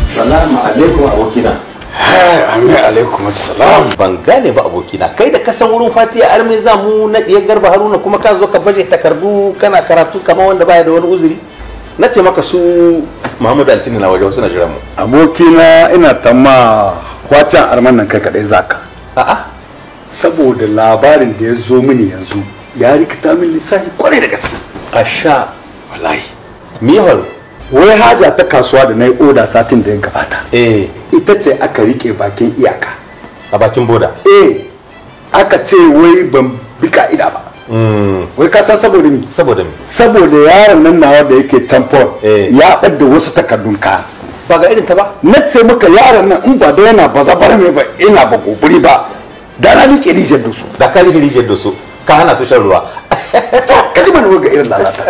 Salamu alaikum abokina. Amin alaikum assalam. Ban gane ba abokina, kai da kasan wurin Fatiya arme za mu na ɗiyar Garba Haruna kuma ka zo ka baje takardu kana karatu kamar wanda baya da wani uzuri. Na ce maka su Muhammadu Altini na waje wasu na jiran mu. Abokina ina tamma wacan arman nan kai kadai zaka. A'a. Saboda labarin da ya zo mini yanzu ya rikita min lissafi kwarai da gaske. Asha. Wallahi. Me ya faru? Wai haja ta kasuwa da na yi oda satin da ya gabata. Ita ce aka rike bakin iyaka. A bakin boda? Aka ce wai ban bi ka'ida ba. Wai ka san saboda mi? Saboda mi? Saboda yaron nan nawa da yake camfon ya ɓadda wasu takardun kaya. Ba ga irin ta ba? Na ce maka yaron nan in ba da yana ba zabar mai ba ina ba gobiri ba. Da na rike rijiyar da su. Da ka rike rijiyar da su ka hana su shan ruwa. Ka ji mana ga irin lalata.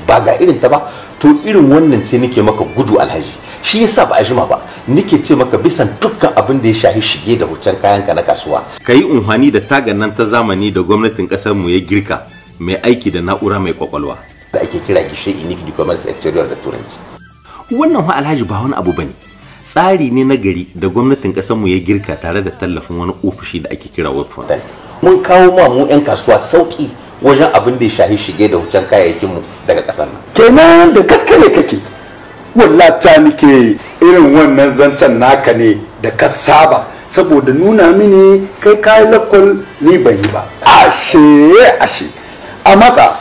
Ba ga irin ta ba? To irin wannan ce nake maka gudu alhaji. Shi yasa ba a jima ba nike ce maka bisan dukkan abin da ya shahi shige da huccen kayanka na kasuwa ka yi unhwani da tagan nan ta zamani da gwamnatin kasar mu ya girka mai aiki da na'ura mai kwakwalwa da ake kira gishe unique du commerce exterior da turanci. Wannan wa alhaji ba wani abu bane, tsari ne na gari da gwamnatin kasar mu ya girka tare da tallafin wani ofishi da ake kira web fund. Mun kawo ma mu yan kasuwa sauki wajen abin da ya shahi shige da huccen kayayyakin mu daga kasar nan. Kenan da gaske ne kake wallata nike irin wannan zancen naka ne da ka saba saboda nuna mini kai kayi lakwal ni ban yi ba. Ashe a matsa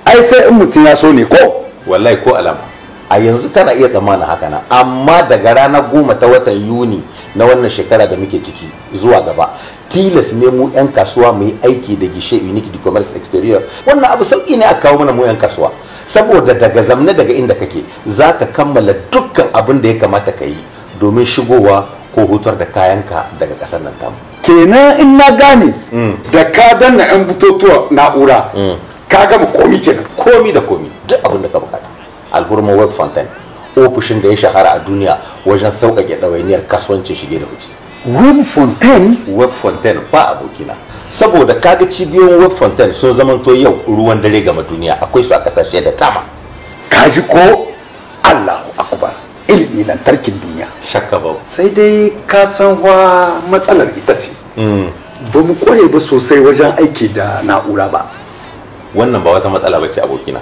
ai sai in mutum ya so ne ko wallahi ko alama a yanzu kana iya tsammanin haka na, amma daga ranar 10 ta watan Yuni na wannan shekara da muke ciki zuwa gaba tilas ne mu yan kasuwa mu yi aiki da gishe unique du commerce exterior. Wannan abu sauki ne a kawo mana mu yan kasuwa saboda daga zamne daga inda kake zaka kammala dukkan abin da ya kamata ka yi domin shigowa ko hutar da kayanka daga kasar nan tamu. Kenan in na gane da ka danna yan butotuwa na'ura ka gama komi kenan. Komi da komi duk abin da ka bukata. Alhurma web fontaine ofishin da ya shahara a duniya wajen sauƙaƙe ɗawainiyar kasuwancin shige da huce. Web fontaine? Web fontaine ba abokina. Saboda kaga cibiyoyin web fontaine sun zamanto yau ruwan dare game duniya, akwai su a kasashe da tama. Kaji ko Allahu akbar, ilimi lantarkin duniya. Shakka ba. Sai dai ka san wa matsalar ita ce. Ba mu kware ba sosai wajen aiki da na'ura ba. Wannan ba wata matsala bace abokina.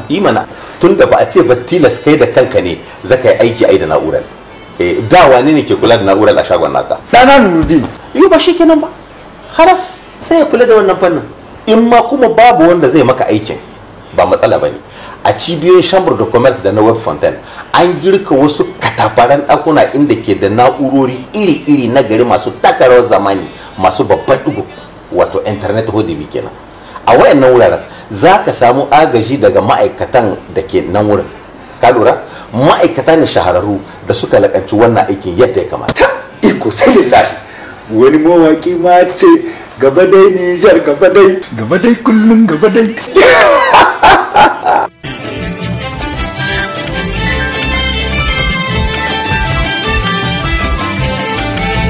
Imana tunda ba a ce ba tilas kai da kanka ne zaka yi aiki ai da na'urar. Da wani ne ke kula da na'urar a shagon naka? Dana Nurudin. Yi ba shi kenan ba. Haras sai ya kula da wannan fannin. In ma kuma babu wanda zai maka aikin ba matsala bane. A cibiyoyin chambre de commerce da na web fontaine an girka wasu katafaran ɗakuna inda ke da na'urori iri-iri na gari masu takarar zamani masu babban dugu wato internet hodimi kenan. A wayannan wuraren za ka samu agaji daga ma'aikatan da ke nan wurin. Ka lura? Ma'aikata ne shahararru da suka lakanci wannan aikin yadda ya kamata. Iko sai lillahi. Wani mawaki ma ce gaba dai Nijar gaba dai kullum gaba dai.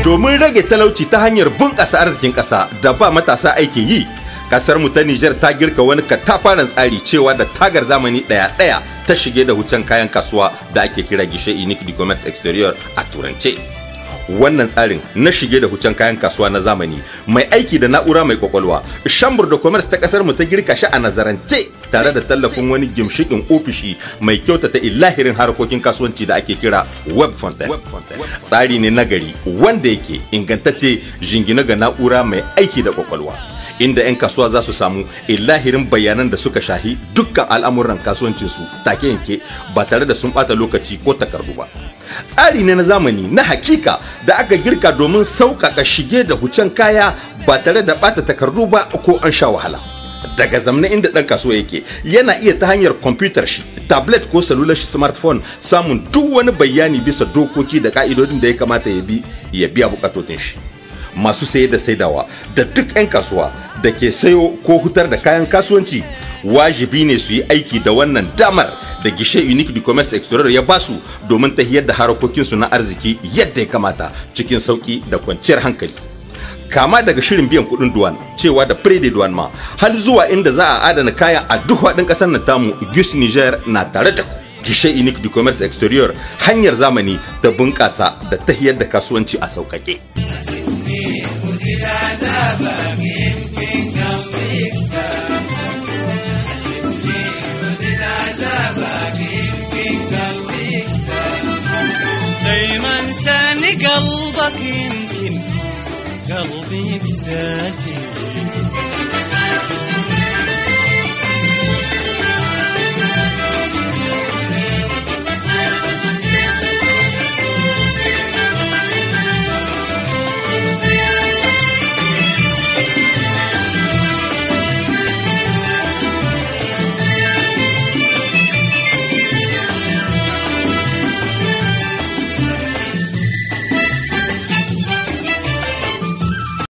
Domin rage talauci ta hanyar bunƙasa arzikin ƙasa da ba matasa aikin yi, kasar mu ta Niger ta girka wani katafaren tsari cewa da tagar zamani ɗaya ta shige da hucen kayan kasuwa da ake kira gishe unique du commerce exterior a turance. Wannan tsarin na shige da hucen kayan kasuwa na zamani mai aiki da na'ura mai kwakwalwa, chambre de commerce ta kasar mu ta girka shi a nazarance tare da tallafin wani gimshikin ofishi mai kyautata ilahirin harkokin kasuwanci da ake kira web fontaine. Tsari ne nagari wanda yake ingantacce jingina ga na'ura mai aiki da kwakwalwa, inda 'yan kasuwa za su samu ilahirin bayanan da suka shahi dukkan al'amuran kasuwancinsu take yanke ba tare da sun bata lokaci ko takardu ba. Tsari ne na zamani na hakika da aka girka domin sauƙaƙa shige da hucen kaya ba tare da bata takardu ba ko an sha wahala. Daga zamna inda ɗan kasuwa yake yana iya ta hanyar kwamfutar shi, tablet ko salular shi smartphone samun duk wani bayani bisa dokoki da ka'idodin da ya kamata ya biya bukatotin shi. Masu saye da saidawa da duk 'yan kasuwa da ke sayo ko hutar da kayan kasuwanci wajibi ne su yi aiki da wannan damar da gishe unique du commerce exterior ya basu domin tahiyar da harakokinsu na arziki yadda ya kamata cikin sauki da kwanciyar hankali. Kama daga shirin biyan kudin duwan cewa da prede duwan ma har zuwa inda za a adana kayan a duk faɗin ƙasar nan tamu, Gus Niger na tare da ku. Gishe unique du commerce exterior hanyar zamani da bunƙasa da tahiyar da kasuwanci a sauƙaƙe. دايما ثاني قلبك يمكن قلبي يكساسي